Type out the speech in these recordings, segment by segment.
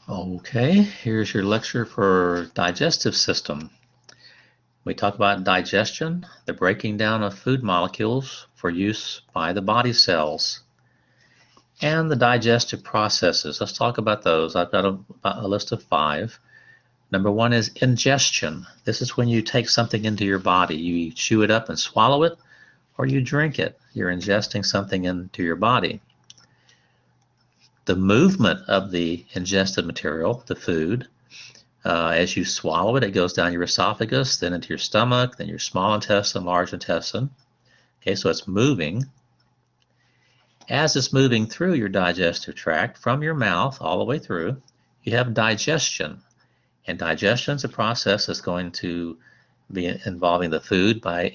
Okay, here's your lecture for digestive system. We talk about digestion, the breaking down of food molecules for use by the body cells, and the digestive processes. Let's talk about those. I've got a list of 5. Number 1 is ingestion. This is when you take something into your body. You chew it up and swallow it, or you drink it. You're ingesting something into your body. The movement of the ingested material, the food, as you swallow it, it goes down your esophagus, then into your stomach, then your small intestine, large intestine. Okay, so it's moving. As it's moving through your digestive tract, from your mouth all the way through, you have digestion. And digestion is a process that's going to be involving the food by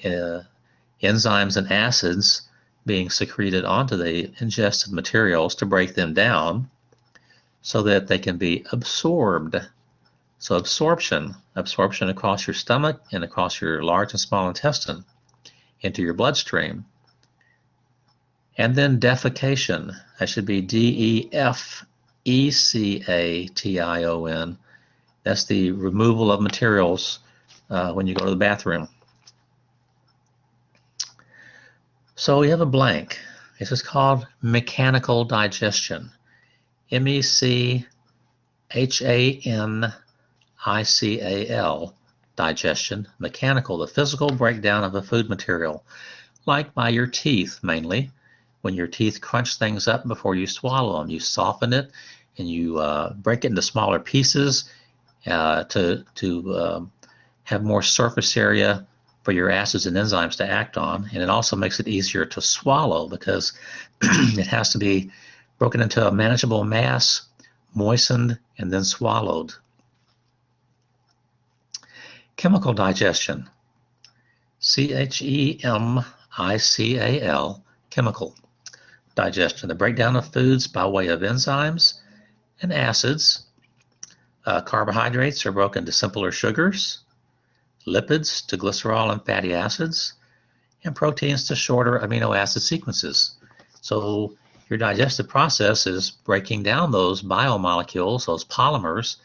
enzymes and acids being secreted onto the ingested materials to break them down so that they can be absorbed. So absorption across your stomach and across your large and small intestine into your bloodstream. And then defecation. That should be D-E-F-E-C-A-T-I-O-N. That's the removal of materials when you go to the bathroom. So we have a blank. This is called mechanical digestion. M-E-C-H-A-N-I-C-A-L, digestion, mechanical, the physical breakdown of a food material, like by your teeth mainly. When your teeth crunch things up before you swallow them, you soften it and you break it into smaller pieces to have more surface area for your acids and enzymes to act on, and it also makes it easier to swallow because it has to be broken into a manageable mass, moistened, and then swallowed. Chemical digestion, C-H-E-M-I-C-A-L, chemical digestion, the breakdown of foods by way of enzymes and acids. Carbohydrates are broken to simpler sugars, lipids to glycerol and fatty acids, and proteins to shorter amino acid sequences. So your digestive process is breaking down those biomolecules, those polymers,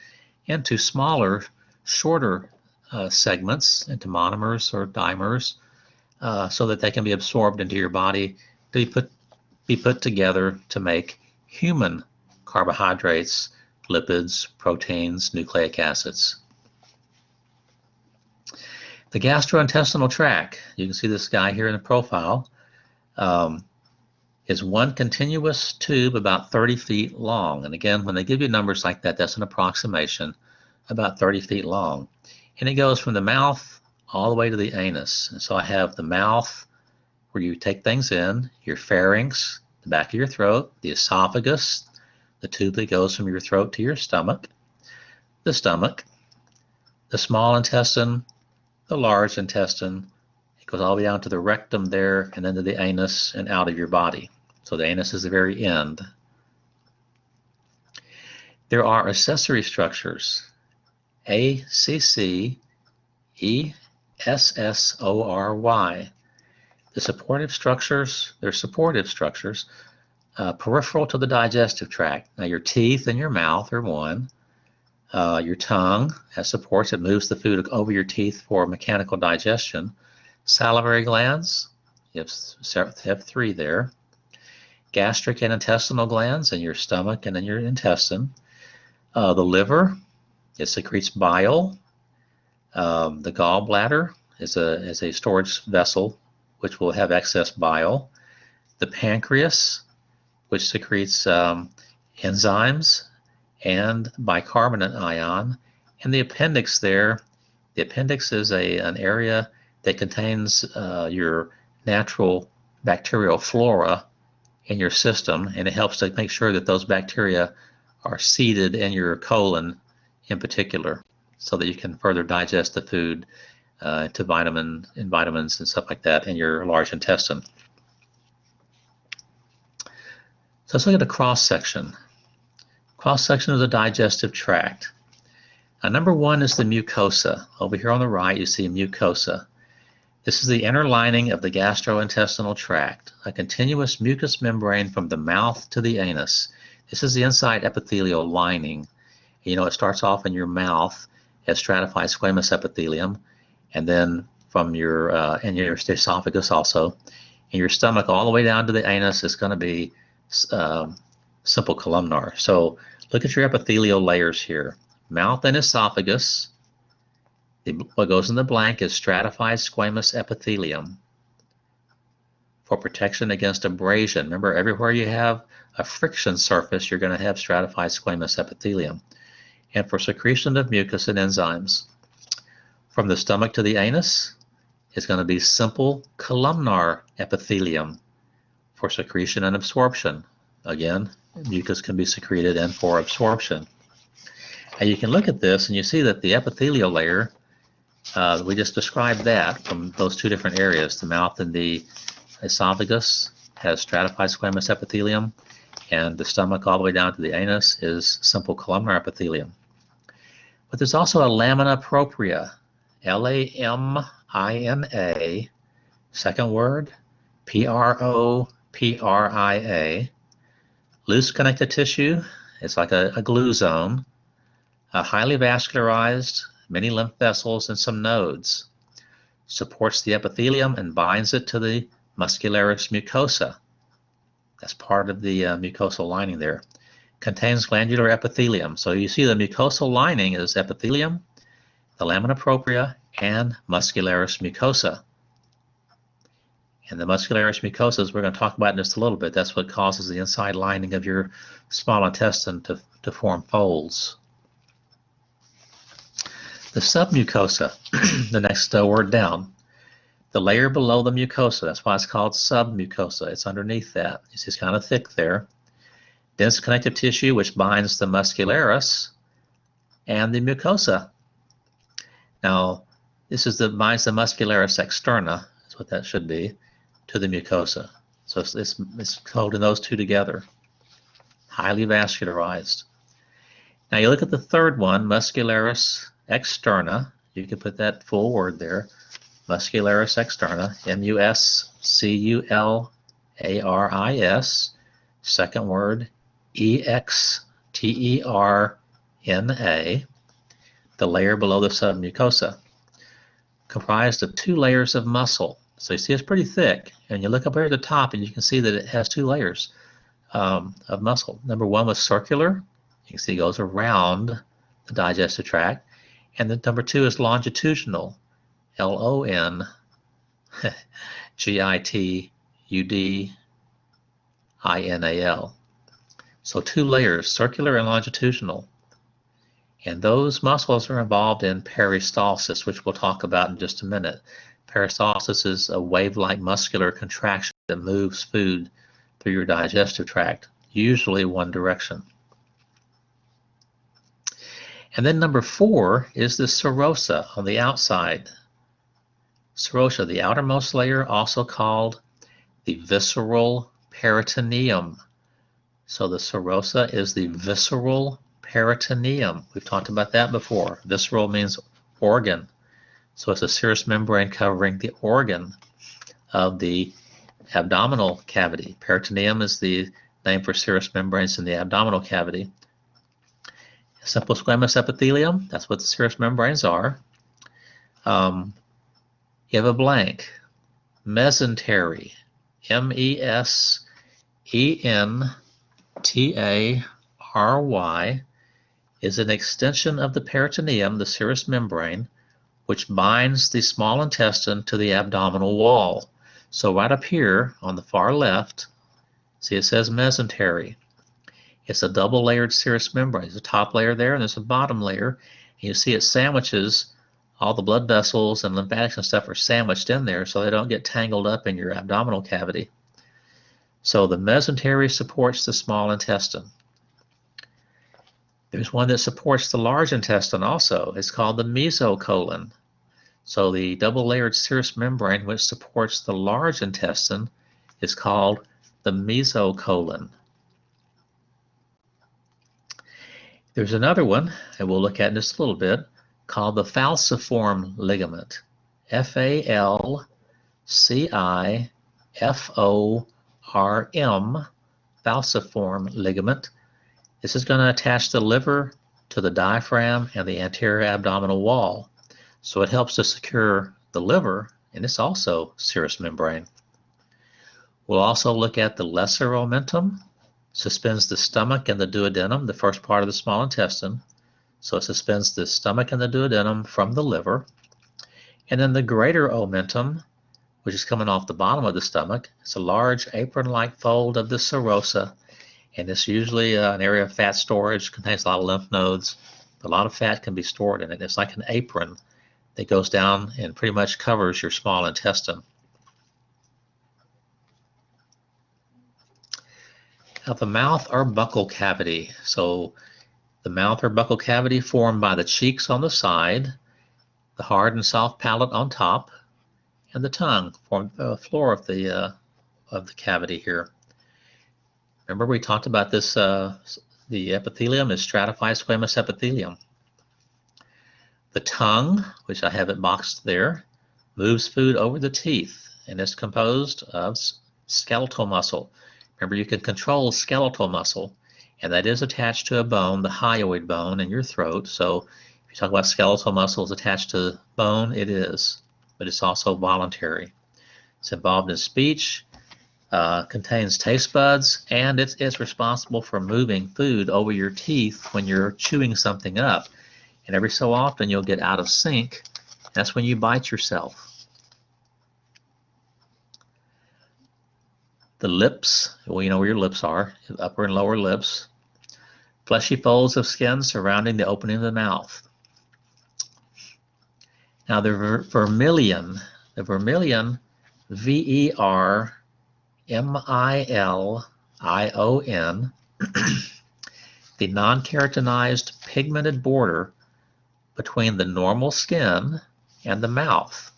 into smaller, shorter segments, into monomers or dimers, so that they can be absorbed into your body to be put together to make human carbohydrates, lipids, proteins, nucleic acids. The gastrointestinal tract, you can see this guy here in the profile, is one continuous tube about 30 feet long. And again, when they give you numbers like that, that's an approximation, about 30 feet long. And it goes from the mouth all the way to the anus. And so I have the mouth where you take things in, your pharynx, the back of your throat, the esophagus, the tube that goes from your throat to your stomach, the small intestine, the large intestine. It goes all the way down to the rectum there and then to the anus and out of your body. So the anus is the very end. There are accessory structures, A-C-C-E-S-S-O-R-Y. The supportive structures, they're supportive structures, peripheral to the digestive tract. Now your teeth and your mouth are one. Your tongue has supports, it moves the food over your teeth for mechanical digestion. Salivary glands, you have 3 there. Gastric and intestinal glands in your stomach and in your intestine. The liver, it secretes bile. The gallbladder is a storage vessel which will have excess bile. The pancreas, which secretes enzymes and bicarbonate ion. And the appendix there, the appendix is an area that contains your natural bacterial flora in your system, and it helps to make sure that those bacteria are seated in your colon in particular, so that you can further digest the food to vitamins and stuff like that in your large intestine. So let's look at the cross-section. Cross-section of the digestive tract. Now, number 1 is the mucosa. Over here on the right, you see mucosa. This is the inner lining of the gastrointestinal tract, a continuous mucous membrane from the mouth to the anus. This is the inside epithelial lining, You know, it starts off in your mouth as stratified squamous epithelium, and then from your in your esophagus also, in your stomach all the way down to the anus is going to be simple columnar. So look at your epithelial layers here. Mouth and esophagus. What goes in the blank is stratified squamous epithelium for protection against abrasion. Remember, everywhere you have a friction surface, you're going to have stratified squamous epithelium. And for secretion of mucus and enzymes. From the stomach to the anus is going to be simple columnar epithelium for secretion and absorption. Again, mucus can be secreted and for absorption. And you can look at this and you see that the epithelial layer, we just described that from those two different areas. The mouth and the esophagus has stratified squamous epithelium, and the stomach all the way down to the anus is simple columnar epithelium. But there's also a lamina propria, Lamina, second word, Propria, loose connective tissue. It's like a glue zone, highly vascularized, many lymph vessels and some nodes. Supports the epithelium and binds it to the muscularis mucosa. That's part of the mucosal lining there. Contains glandular epithelium. So you see the mucosal lining is epithelium, the lamina propria, and muscularis mucosa. And the muscularis mucosa, we're going to talk about in just a little bit. That's what causes the inside lining of your small intestine to form folds. The submucosa, the next word down. The layer below the mucosa, that's why it's called submucosa. It's underneath that. It's just kind of thick there. Dense connective tissue which binds the muscularis and the mucosa. Now, this is binds the muscularis externa, is what that should be, to the mucosa. So it's holding those two together. Highly vascularized. Now you look at the third one, muscularis externa. You can put that full word there. Muscularis externa, muscularis, second word, externa, the layer below the submucosa, comprised of two layers of muscle. So you see it's pretty thick, and you look up here at the top and you can see that it has two layers of muscle. Number one was circular, you can see it goes around the digestive tract, and then number two is longitudinal, Longitudinal. So two layers, circular and longitudinal. And those muscles are involved in peristalsis, which we'll talk about in just a minute. Peristalsis is a wave-like muscular contraction that moves food through your digestive tract, usually one direction. And then number four is the serosa on the outside. Serosa, the outermost layer, also called the visceral peritoneum. So the serosa is the visceral peritoneum. We've talked about that before. Visceral means organ. So it's a serous membrane covering the organ of the abdominal cavity. Peritoneum is the name for serous membranes in the abdominal cavity. Simple squamous epithelium, that's what the serous membranes are. You have a blank. Mesentery, Mentary, is an extension of the peritoneum, the serous membrane, which binds the small intestine to the abdominal wall. So right up here on the far left, see it says mesentery. It's a double-layered serous membrane. There's a top layer there and there's a bottom layer. And you see it sandwiches, all the blood vessels and lymphatics and stuff are sandwiched in there so they don't get tangled up in your abdominal cavity. So the mesentery supports the small intestine. There's one that supports the large intestine also. It's called the mesocolon. So the double-layered serous membrane which supports the large intestine is called the mesocolon. There's another one, and we'll look at in just a little bit, called the falciform ligament. Falciform, falciform ligament. This is going to attach the liver to the diaphragm and the anterior abdominal wall. So it helps to secure the liver, and it's also serous membrane. We'll also look at the lesser omentum, suspends the stomach and the duodenum, the first part of the small intestine. So it suspends the stomach and the duodenum from the liver. And then the greater omentum, which is coming off the bottom of the stomach, it's a large apron-like fold of the serosa, and it's usually an area of fat storage, contains a lot of lymph nodes. A lot of fat can be stored in it. It's like an apron that goes down and pretty much covers your small intestine. Now the mouth or buccal cavity. So the mouth or buccal cavity formed by the cheeks on the side, the hard and soft palate on top, and the tongue form the floor of the cavity here. Remember we talked about this, the epithelium is stratified squamous epithelium. The tongue, which I have it boxed there, moves food over the teeth, and is composed of skeletal muscle. Remember, you can control skeletal muscle, and that is attached to a bone, the hyoid bone in your throat. So if you talk about skeletal muscles attached to bone, it is, but it's also voluntary. It's involved in speech, contains taste buds, and it's responsible for moving food over your teeth when you're chewing something up. And every so often you'll get out of sync. That's when you bite yourself. The lips, well, you know where your lips are, upper and lower lips. Fleshy folds of skin surrounding the opening of the mouth. Now the vermilion, V-E-R-M-I-L-I-O-N, the non-keratinized pigmented border between the normal skin and the mouth.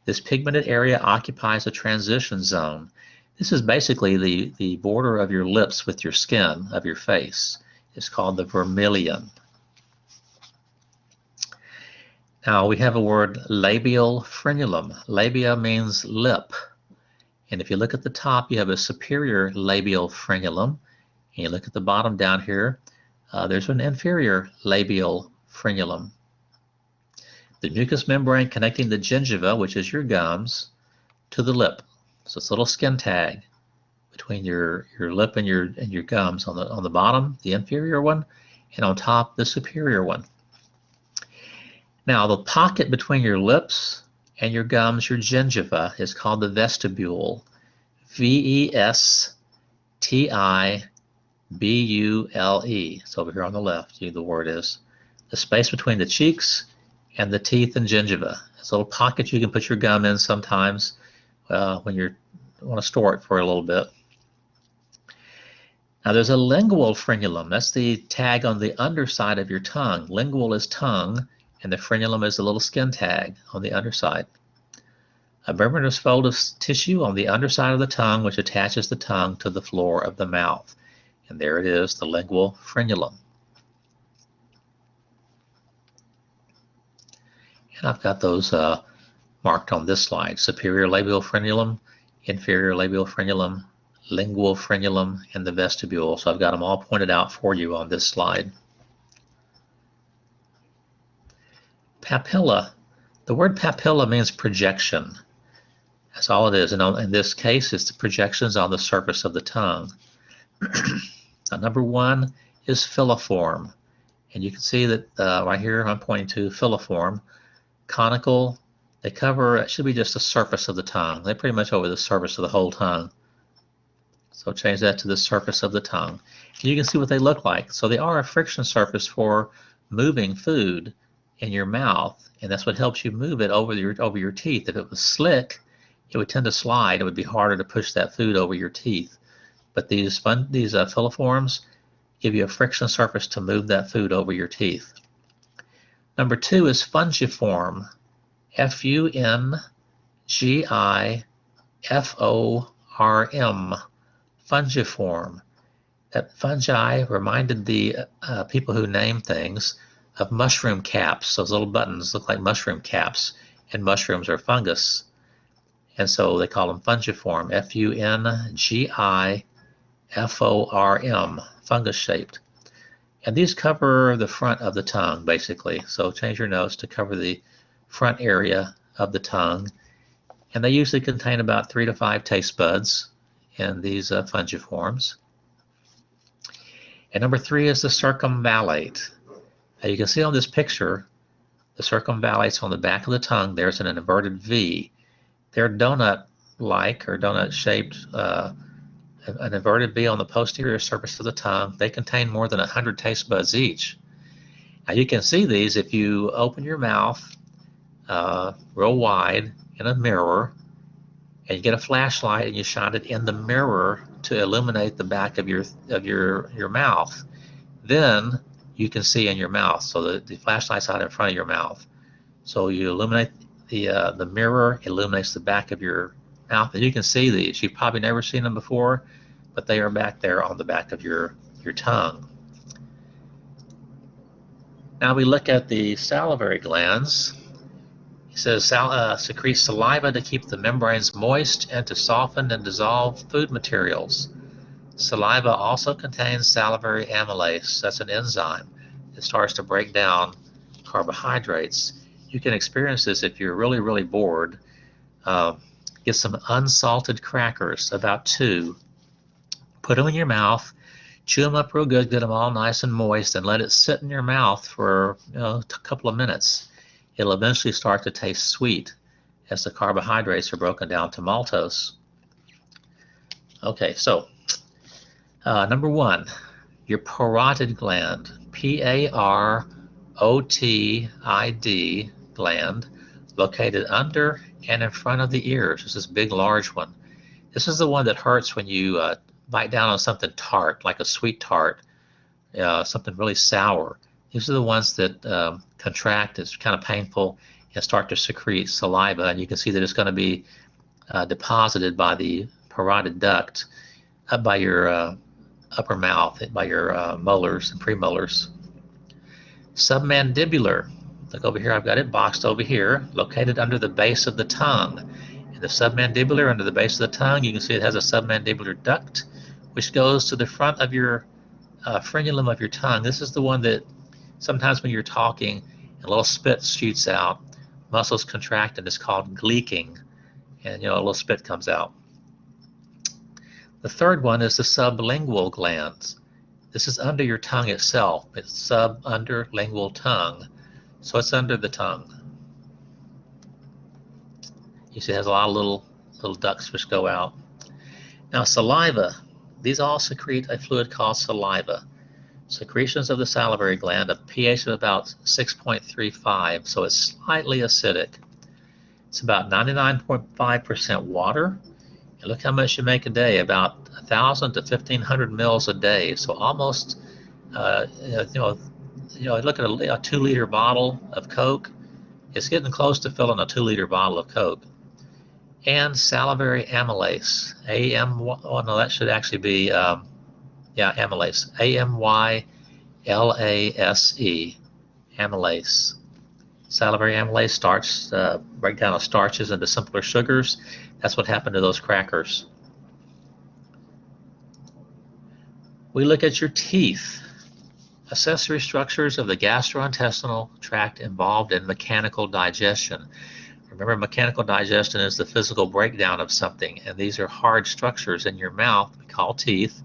This pigmented area occupies a transition zone. This is basically the border of your lips with your skin of your face. It's called the vermilion. Now we have a word, labial frenulum. Labia means lip. And if you look at the top, you have a superior labial frenulum. And you look at the bottom down here, there's an inferior labial frenulum. The mucous membrane connecting the gingiva, which is your gums, to the lip. So it's a little skin tag between your lip and your gums. On the bottom, the inferior one, and on top, the superior one. Now the pocket between your lips and your gums, your gingiva, is called the vestibule. V-E-S-T-I-B-U-L-E. It's over here on the left, the word is. The space between the cheeks and the teeth and gingiva. It's a little pocket you can put your gum in sometimes when you want to store it for a little bit. Now there's a lingual frenulum. That's the tag on the underside of your tongue. Lingual is tongue, and the frenulum is a little skin tag on the underside. A membranous fold of tissue on the underside of the tongue which attaches the tongue to the floor of the mouth. And there it is, the lingual frenulum. And I've got those marked on this slide. Superior labial frenulum, inferior labial frenulum, lingual frenulum, and the vestibule. So I've got them all pointed out for you on this slide. Papilla. The word papilla means projection. That's all it is. And in this case, it's the projections on the surface of the tongue. Now, number one is filiform. And you can see that right here I'm pointing to filiform. Conical, they cover, it should be just the surface of the tongue. They're pretty much over the surface of the whole tongue. So change that to the surface of the tongue. And you can see what they look like. So they are a friction surface for moving food in your mouth, and that's what helps you move it over your teeth. If it was slick, it would tend to slide. It would be harder to push that food over your teeth. But these filiforms give you a friction surface to move that food over your teeth. Number two is fungiform. F-U-N-G-I-F-O-R-M. Fungiform. That fungi reminded the people who name things of mushroom caps. Those little buttons look like mushroom caps, and mushrooms are fungus. And so they call them fungiform, F-U-N-G-I-F-O-R-M, fungus shaped. And these cover the front of the tongue, basically. So change your notes to cover the front area of the tongue. And they usually contain about 3 to 5 taste buds in these fungiforms. And number 3 is the circumvallate. Now you can see on this picture, the circumvallate's on the back of the tongue. There's an inverted V. They're donut-like or donut-shaped, an inverted V on the posterior surface of the tongue. They contain more than 100 taste buds each. Now you can see these if you open your mouth real wide in a mirror, and you get a flashlight and you shine it in the mirror to illuminate the back of your mouth. Then you can see in your mouth. So the flashlight's out in front of your mouth. So you illuminate the mirror, illuminates the back of your mouth, and you can see these. You've probably never seen them before, but they are back there on the back of your tongue. Now we look at the salivary glands. It says secretes saliva to keep the membranes moist and to soften and dissolve food materials. Saliva also contains salivary amylase. That's an enzyme. It starts to break down carbohydrates. You can experience this if you're really, really bored. Get some unsalted crackers, about 2. Put them in your mouth, chew them up real good, get them all nice and moist, and let it sit in your mouth for a couple of minutes. It'll eventually start to taste sweet as the carbohydrates are broken down to maltose. Okay, so number 1, your parotid gland, P-A-R-O-T-I-D gland, located under and in front of the ears. This is a big, large one. This is the one that hurts when you bite down on something tart, like a sweet tart, something really sour. These are the ones that contract, it's kind of painful, and start to secrete saliva, and you can see that it's going to be deposited by the parotid duct up by your upper mouth, by your molars and premolars. Submandibular, look over here, I've got it boxed over here, located under the base of the tongue. In the submandibular, under the base of the tongue, you can see it has a submandibular duct, which goes to the front of your frenulum of your tongue. This is the one that sometimes when you're talking, a little spit shoots out, muscles contract, and it's called gleeking, and a little spit comes out. The third one is the sublingual glands. This is under your tongue itself. It's sub-underlingual tongue, so it's under the tongue. You see it has a lot of little ducts which go out. Now saliva, these all secrete a fluid called saliva. Secretions of the salivary gland, a pH of about 6.35, so it's slightly acidic. It's about 99.5% water. And look how much you make a day, about 1,000 to 1,500 mils a day. So almost, look at a 2-liter bottle of Coke. It's getting close to filling a 2-liter bottle of Coke. And salivary amylase, that should actually be, amylase, A-M-Y-L-A-S-E, amylase. Salivary amylase starts breakdown of starches into simpler sugars. That's what happened to those crackers. We look at your teeth. Accessory structures of the gastrointestinal tract involved in mechanical digestion. Remember, mechanical digestion is the physical breakdown of something, and these are hard structures in your mouth, we call teeth,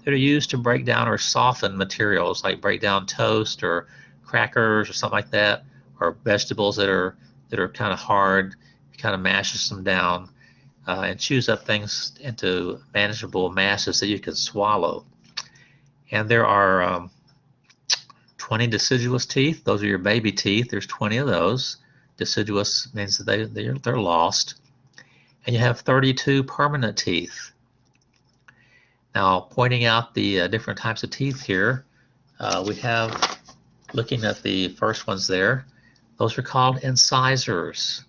that are used to break down or soften materials, like break down toast or crackers or something like that, or vegetables that are kind of hard. It kind of mashes them down and chews up things into manageable masses that you can swallow. And there are 20 deciduous teeth. Those are your baby teeth. There's 20 of those. Deciduous means that they're lost. And you have 32 permanent teeth. Now, pointing out the different types of teeth here, we have, looking at the first ones there, those are called incisors.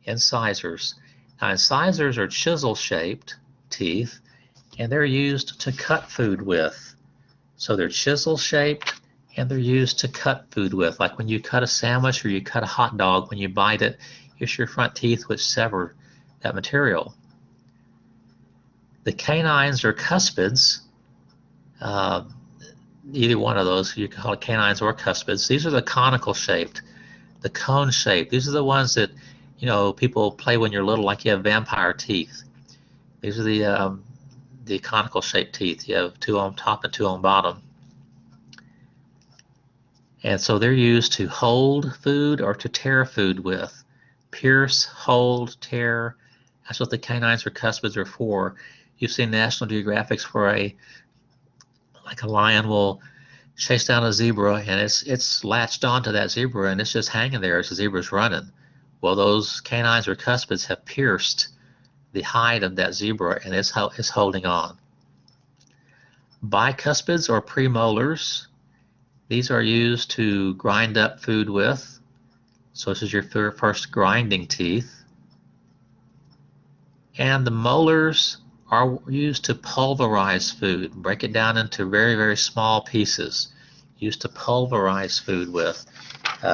Incisors. Now, incisors are chisel-shaped teeth, and they're used to cut food with. So they're chisel-shaped, and they're used to cut food with. Like when you cut a sandwich or you cut a hot dog, when you bite it, it's your front teeth which sever that material. The canines or cuspids, either one of those. You can call it canines or cuspids. These are the conical shaped, the cone shaped. These are the ones that, people play when you're little, like you have vampire teeth. These are the conical shaped teeth. You have two on top and two on bottom. And so they're used to hold food or to tear food with. Pierce, hold, tear. That's what the canines or cuspids are for. You've seen National Geographics where like a lion will chase down a zebra and it's latched onto that zebra and it's just hanging there as the zebra's running. Well, those canines or cuspids have pierced the hide of that zebra and it's holding on. Bicuspids or premolars, these are used to grind up food with. So this is your first grinding teeth. And the molars are used to pulverize food, break it down into very, very small pieces, used to pulverize food with,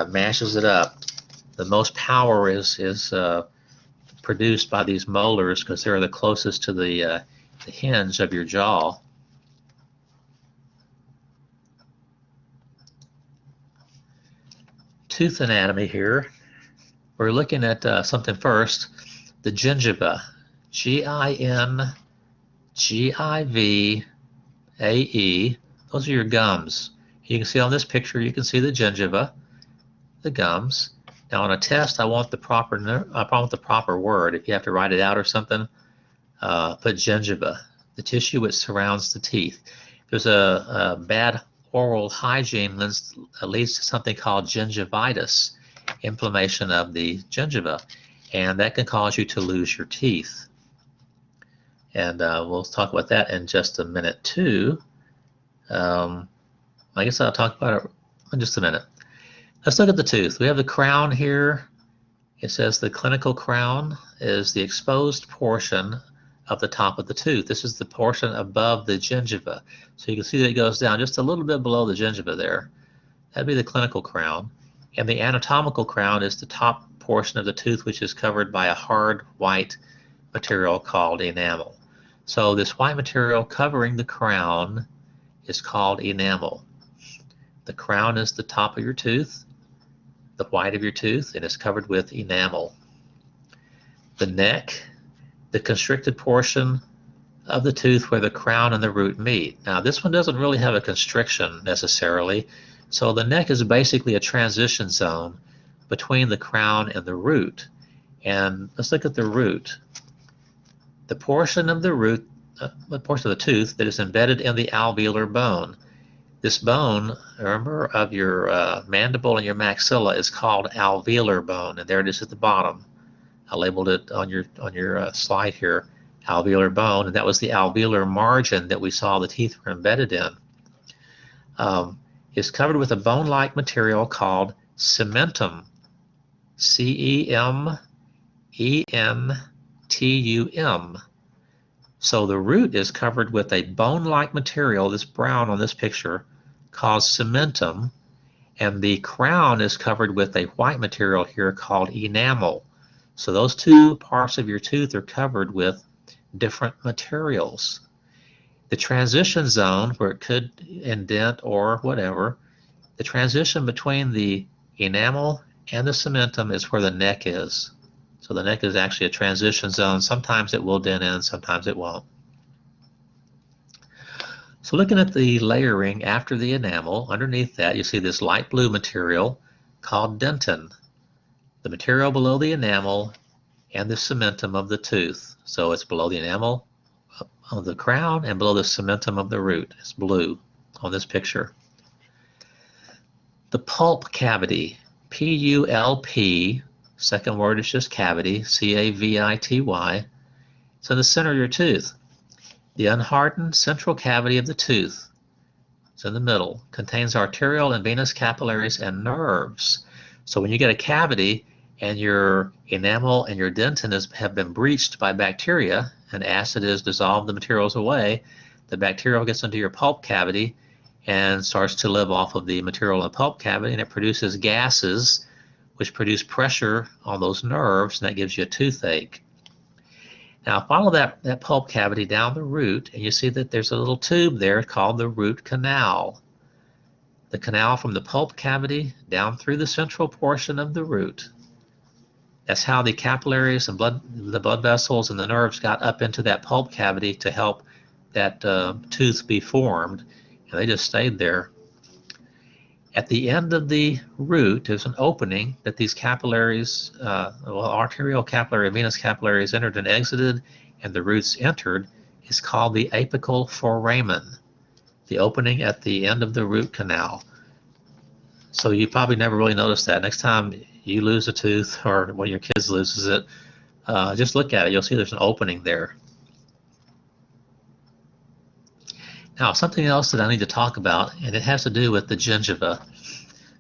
mashes it up. The most power is produced by these molars because they're the closest to the hinge of your jaw. Tooth anatomy here. We're looking at something first, the gingiva, Gingivae. Those are your gums. You can see on this picture, you can see the gingiva, the gums. Now on a test, I want the proper word. If you have to write it out or something, put gingiva, the tissue which surrounds the teeth. There's a bad oral hygiene leads to something called gingivitis, inflammation of the gingiva, and that can cause you to lose your teeth. And we'll talk about that in just a minute too. I guess I'll talk about it in just a minute. Let's look at the tooth. We have the crown here. It says the clinical crown is the exposed portion of the top of the tooth. This is the portion above the gingiva. So you can see that it goes down just a little bit below the gingiva there. That'd be the clinical crown. And the anatomical crown is the top portion of the tooth which is covered by a hard white material called enamel. So this white material covering the crown is called enamel. The crown is the top of your tooth, the white of your tooth, and it's covered with enamel. The neck, the constricted portion of the tooth where the crown and the root meet. Now this one doesn't really have a constriction necessarily, so the neck is basically a transition zone between the crown and the root. And let's look at the root. The portion of the root, the portion of the tooth that is embedded in the alveolar bone. This bone, remember, of your mandible and your maxilla is called alveolar bone, and there it is at the bottom. I labeled it on your slide here, alveolar bone, and that was the alveolar margin that we saw the teeth were embedded in. Is covered with a bone-like material called cementum, C-E-M-E-N-T-U-M. So the root is covered with a bone-like material, this brown on this picture, called cementum, and the crown is covered with a white material here called enamel. So those two parts of your tooth are covered with different materials. The transition zone, where it could indent or whatever, the transition between the enamel and the cementum is where the neck is. So the neck is actually a transition zone. Sometimes it will dent in, sometimes it won't. So looking at the layering after the enamel, underneath that you see this light blue material called dentin, the material below the enamel and the cementum of the tooth. So it's below the enamel of the crown and below the cementum of the root. It's blue on this picture. The pulp cavity, P-U-L-P, second word is just cavity, C-A-V-I-T-Y. It's in the center of your tooth. The unhardened central cavity of the tooth, it's in the middle, contains arterial and venous capillaries and nerves. So when you get a cavity and your enamel and your dentin have been breached by bacteria and acid has dissolved the materials away, the bacterial gets into your pulp cavity and starts to live off of the material in the pulp cavity, and it produces gases which produce pressure on those nerves, and that gives you a toothache. Now follow that pulp cavity down the root, and you see that there's a little tube there called the root canal. the canal from the pulp cavity down through the central portion of the root. That's how the capillaries and the blood vessels and the nerves got up into that pulp cavity to help that tooth be formed, and they just stayed there. At the end of the root, there's an opening that these capillaries, arterial capillary, venous capillaries entered and exited, and the roots entered, is called the apical foramen, the opening at the end of the root canal. So you probably never really noticed that. Next time you lose a tooth, or one of your kids loses it, just look at it. You'll see there's an opening there. Now, something else that I need to talk about, and it has to do with the gingiva,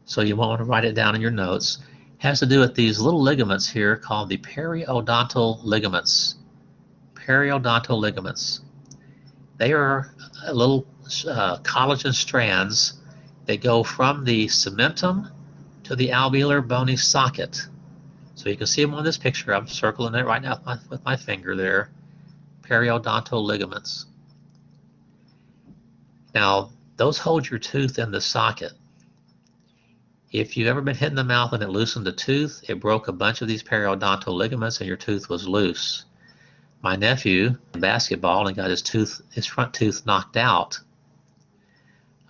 so you won't want to write it down in your notes, has to do with these little ligaments here called the periodontal ligaments. Periodontal ligaments. They are little collagen strands that go from the cementum to the alveolar bony socket. So you can see them on this picture. I'm circling it right now with my finger there. Periodontal ligaments. Now, those hold your tooth in the socket. If you've ever been hit in the mouth and it loosened the tooth, it broke a bunch of these periodontal ligaments and your tooth was loose. My nephew played basketball and got his front tooth knocked out.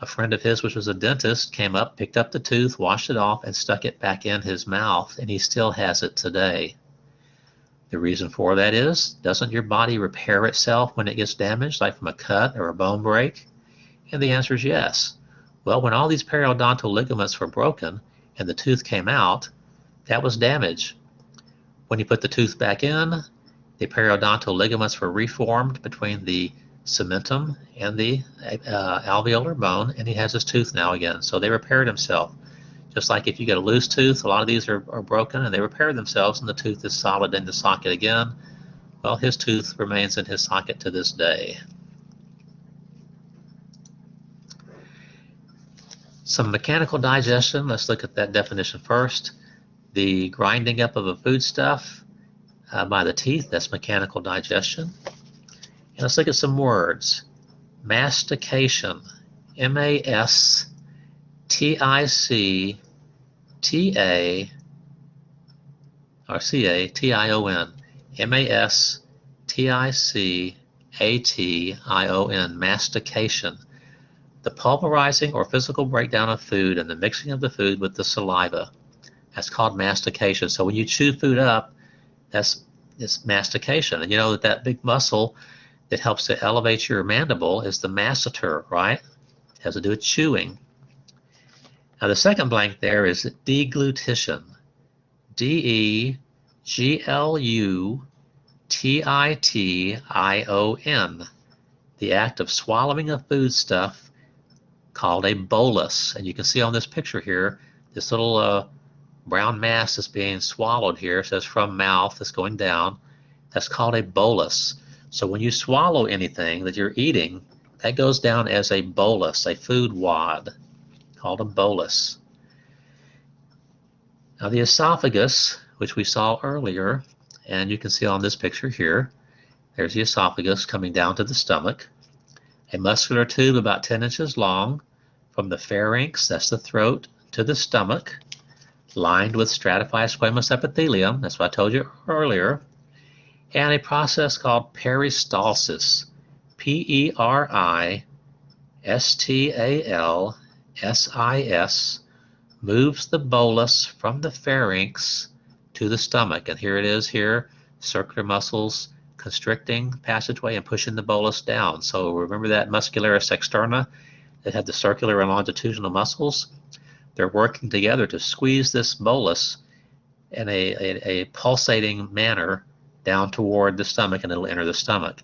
A friend of his, which was a dentist, came up, picked up the tooth, washed it off, and stuck it back in his mouth, and he still has it today. The reason for that is, doesn't your body repair itself when it gets damaged, like from a cut or a bone break? And the answer is yes. Well, when all these periodontal ligaments were broken and the tooth came out, that was damage. When you put the tooth back in, the periodontal ligaments were reformed between the cementum and the alveolar bone, and he has his tooth now again. So they repaired himself. Just like if you get a loose tooth, a lot of these are broken and they repair themselves and the tooth is solid in the socket again. Well, his tooth remains in his socket to this day. Some mechanical digestion, let's look at that definition first. The grinding up of a foodstuff by the teeth, that's mechanical digestion. And let's look at some words. Mastication, M-A-S-T-I-C-T-A, or C-A-T-I-O-N, M-A-S-T-I-C-A-T-I-O-N, mastication. The pulverizing or physical breakdown of food and the mixing of the food with the saliva. That's called mastication. So when you chew food up, it's mastication. And you know that big muscle that helps to elevate your mandible is the masseter, right? It has to do with chewing. Now the second blank there is deglutition. D-E-G-L-U-T-I-T-I-O-N. The act of swallowing a foodstuff called a bolus. And you can see on this picture here, this little brown mass is being swallowed here. It says from mouth, it's going down. That's called a bolus. So when you swallow anything that you're eating, that goes down as a bolus, a food wad, called a bolus. Now the esophagus, which we saw earlier, and you can see on this picture here, there's the esophagus coming down to the stomach. A muscular tube about 10 inches long from the pharynx, that's the throat, to the stomach, lined with stratified squamous epithelium, that's what I told you earlier, and a process called peristalsis, P-E-R-I-S-T-A-L-S-I-S, moves the bolus from the pharynx to the stomach. And here it is here, circular muscles constricting passageway and pushing the bolus down. So remember that muscularis externa that had the circular and longitudinal muscles? They're working together to squeeze this bolus in a pulsating manner down toward the stomach, and it'll enter the stomach.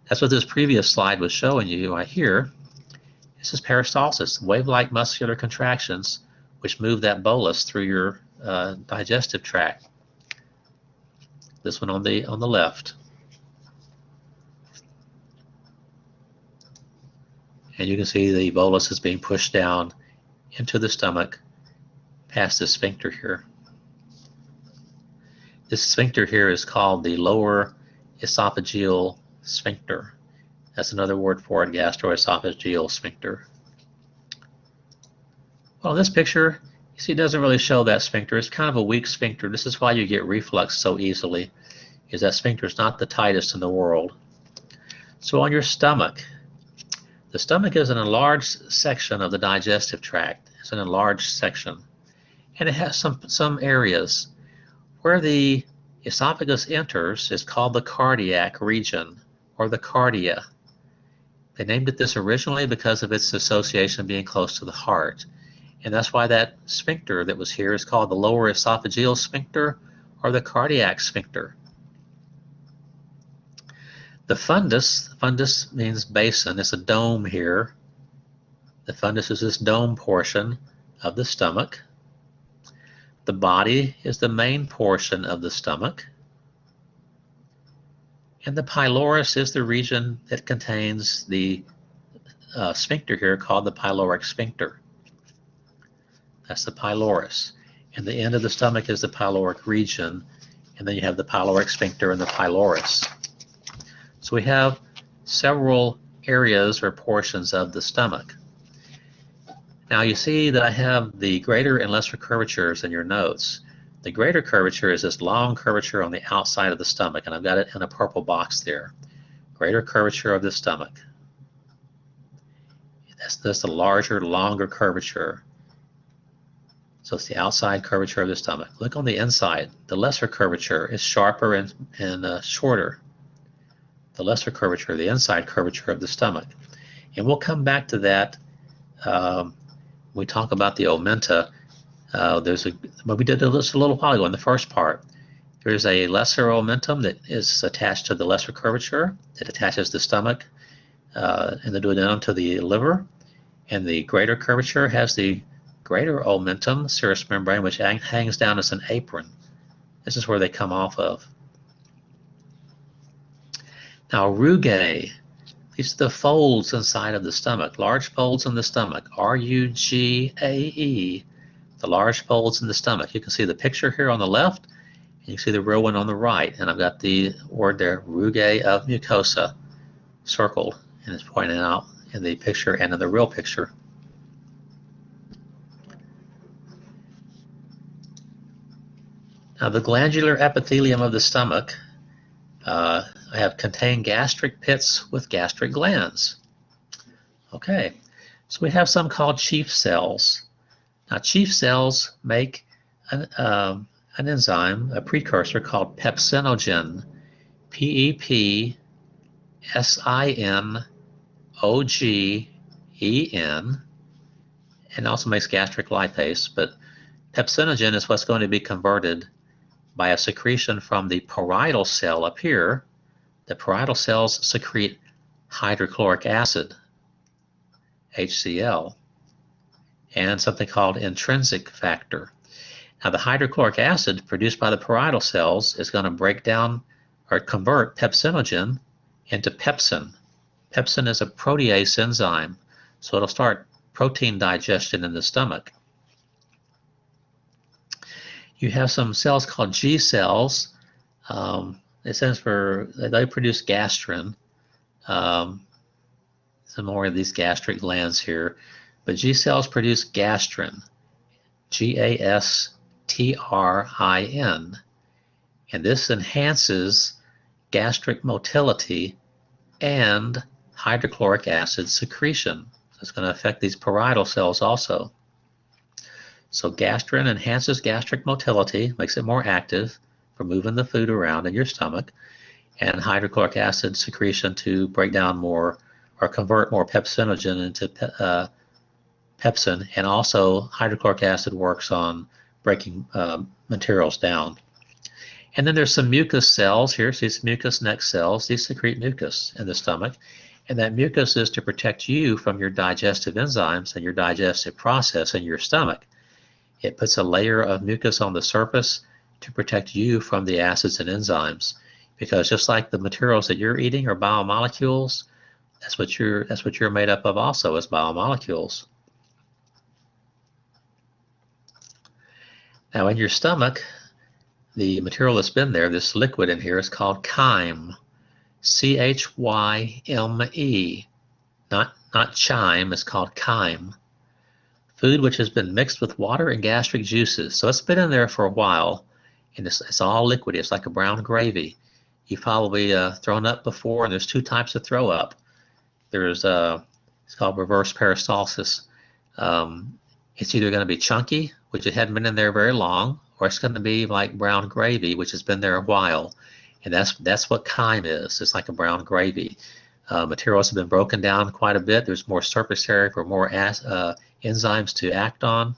That's what this previous slide was showing you right here. This is peristalsis, wave-like muscular contractions which move that bolus through your digestive tract. This one on the left. And you can see the bolus is being pushed down into the stomach past the sphincter here. This sphincter here is called the lower esophageal sphincter. That's another word for it, gastroesophageal sphincter. Well, in this picture, you see it doesn't really show that sphincter. It's kind of a weak sphincter. This is why you get reflux so easily, is that sphincter is not the tightest in the world. So on your stomach, the stomach is an enlarged section of the digestive tract. It's an enlarged section. And it has some areas. Where the esophagus enters is called the cardiac region, or the cardia. They named it this originally because of its association being close to the heart. And that's why that sphincter that was here is called the lower esophageal sphincter or the cardiac sphincter. The fundus means basin. It's a dome here. The fundus is this dome portion of the stomach. The body is the main portion of the stomach. And the pylorus is the region that contains the sphincter here called the pyloric sphincter. That's the pylorus. And the end of the stomach is the pyloric region. And then you have the pyloric sphincter and the pylorus. So we have several areas or portions of the stomach. Now you see that I have the greater and lesser curvatures in your notes. The greater curvature is this long curvature on the outside of the stomach, and I've got it in a purple box there. Greater curvature of the stomach. That's the larger, longer curvature. So it's the outside curvature of the stomach. Look on the inside. The lesser curvature is sharper and shorter. The lesser curvature, the inside curvature of the stomach. And we'll come back to that when we talk about the omenta. But we did this a little while ago in the first part. There's a lesser omentum that is attached to the lesser curvature. It attaches the stomach and the duodenum to the liver. And the greater curvature has the greater omentum, serous membrane, which hangs down as an apron. This is where they come off of. Now, rugae, these are the folds inside of the stomach, large folds in the stomach, R-U-G-A-E, the large folds in the stomach. You can see the picture here on the left, and you can see the real one on the right. And I've got the word there, rugae of mucosa, circled, and it's pointed out in the picture and in the real picture. Now, the glandular epithelium of the stomach contain gastric pits with gastric glands. Okay, so we have some called chief cells. Now, chief cells make an enzyme, a precursor called pepsinogen, P-E-P-S-I-N-O-G-E-N, and also makes gastric lipase, but pepsinogen is what's going to be converted by a secretion from the parietal cell up here. The parietal cells secrete hydrochloric acid, HCl, and something called intrinsic factor. Now, the hydrochloric acid produced by the parietal cells is going to break down or convert pepsinogen into pepsin. Pepsin is a protease enzyme, so it'll start protein digestion in the stomach. You have some cells called G cells. It stands for, they produce gastrin. Some more of these gastric glands here. But G cells produce gastrin, G-A-S-T-R-I-N. And this enhances gastric motility and hydrochloric acid secretion. So it's going to affect these parietal cells also. So gastrin enhances gastric motility, makes it more active for moving the food around in your stomach, and hydrochloric acid secretion to break down more or convert more pepsinogen into pepsin, and also hydrochloric acid works on breaking materials down. And then there's some mucus cells here. See some mucus neck cells. These secrete mucus in the stomach, and that mucus is to protect you from your digestive enzymes and your digestive process in your stomach. It puts a layer of mucus on the surface to protect you from the acids and enzymes, because just like the materials that you're eating are biomolecules, that's what you're made up of also, as biomolecules. Now, in your stomach, the material that's been there, this liquid in here, is called chyme, C-H-Y-M-E, not chyme, it's called chyme. Food which has been mixed with water and gastric juices. So it's been in there for a while, and it's all liquidy. It's like a brown gravy. You've probably thrown up before, and there's two types of throw up. There's it's called reverse peristalsis. It's either going to be chunky, which it hadn't been in there very long, or it's going to be like brown gravy, which has been there a while. And that's what chyme is. It's like a brown gravy. Materials have been broken down quite a bit. There's more surface area for more enzymes to act on,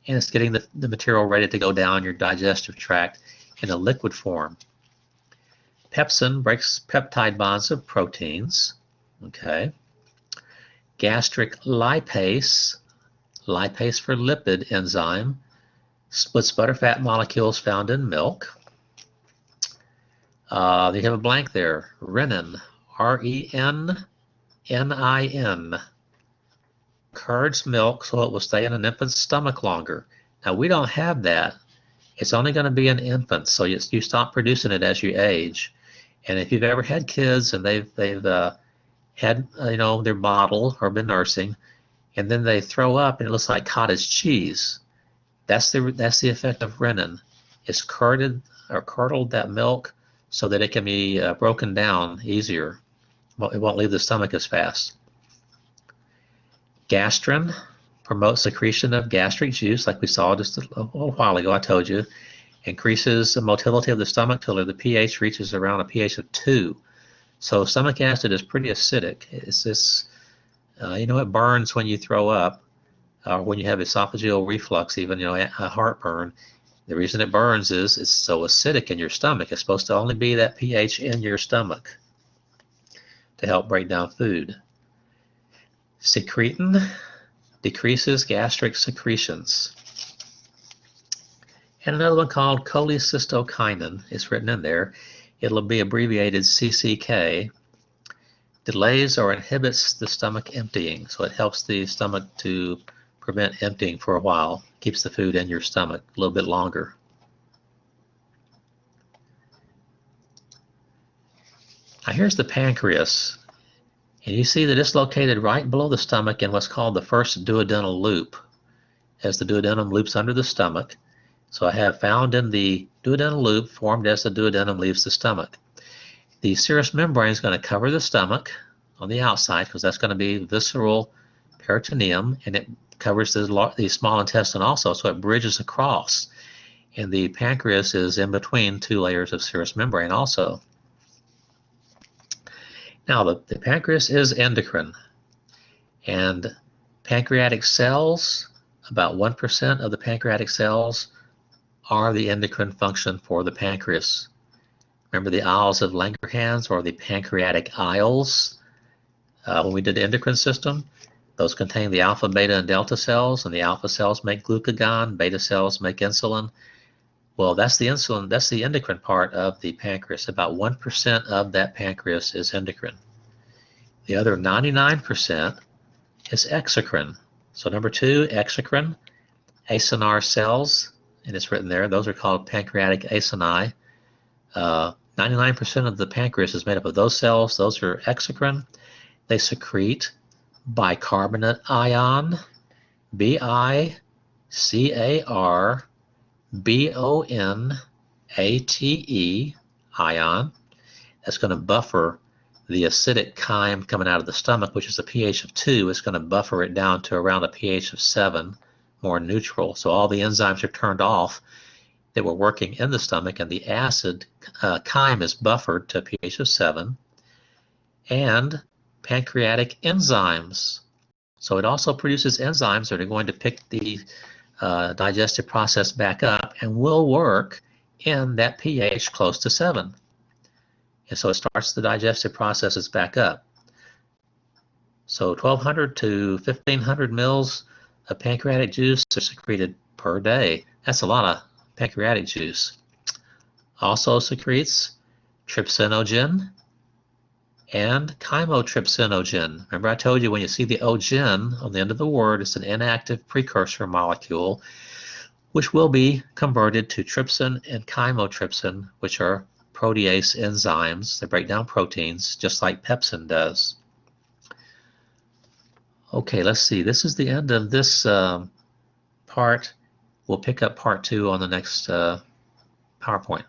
and it's getting the material ready to go down your digestive tract in a liquid form. Pepsin breaks peptide bonds of proteins. Okay. Gastric lipase, lipase for lipid enzyme, splits butterfat molecules found in milk. You have a blank there. Renin, R-E-N-N-I-N. Curds milk so it will stay in an infant's stomach longer. Now we don't have that. It's only going to be in infants, so you stop producing it as you age. And if you've ever had kids and they've had their bottle or been nursing, and then they throw up and it looks like cottage cheese, that's the effect of renin. It's curdled that milk so that it can be broken down easier. It won't leave the stomach as fast. Gastrin promotes secretion of gastric juice, like we saw just a little while ago. I told you, increases the motility of the stomach till the pH reaches around a pH of 2. So stomach acid is pretty acidic. It's this, it burns when you throw up, or when you have esophageal reflux, even a heartburn. The reason it burns is it's so acidic in your stomach. It's supposed to only be that pH in your stomach to help break down food. Secretin decreases gastric secretions. And another one called cholecystokinin is written in there. It'll be abbreviated CCK. Delays or inhibits the stomach emptying, so it helps the stomach to prevent emptying for a while. Keeps the food in your stomach a little bit longer. Now here's the pancreas. And you see that it's located right below the stomach in what's called the first duodenal loop, as the duodenum loops under the stomach. So I have found in the duodenal loop formed as the duodenum leaves the stomach. The serous membrane is going to cover the stomach on the outside, because that's going to be visceral peritoneum, and it covers the small intestine also, so it bridges across. And the pancreas is in between two layers of serous membrane also. Now, the pancreas is endocrine, and pancreatic cells, about 1% of the pancreatic cells are the endocrine function for the pancreas. Remember the Isles of Langerhans, or the pancreatic isles? When we did the endocrine system, those contain the alpha, beta, and delta cells, and the alpha cells make glucagon, beta cells make insulin. Well, that's the insulin, that's the endocrine part of the pancreas. About 1% of that pancreas is endocrine. The other 99% is exocrine. So number 2, exocrine, acinar cells, and it's written there, those are called pancreatic acini. 99% of the pancreas is made up of those cells. Those are exocrine. They secrete bicarbonate ion, BICARBONATE ion. That's going to buffer the acidic chyme coming out of the stomach, which is a pH of 2. It's going to buffer it down to around a pH of 7, more neutral. So all the enzymes are turned off that were working in the stomach, and the acid chyme is buffered to a pH of 7. And pancreatic enzymes. So it also produces enzymes that are going to pick the digestive process back up and will work in that pH close to 7. And so it starts the digestive processes back up. So 1,200 to 1,500 mils of pancreatic juice are secreted per day. That's a lot of pancreatic juice. Also secretes trypsinogen and chymotrypsinogen. Remember I told you when you see the ogen on the end of the word, it's an inactive precursor molecule, which will be converted to trypsin and chymotrypsin, which are protease enzymes that break down proteins, just like pepsin does. Okay, let's see. This is the end of this part. We'll pick up part 2 on the next PowerPoint.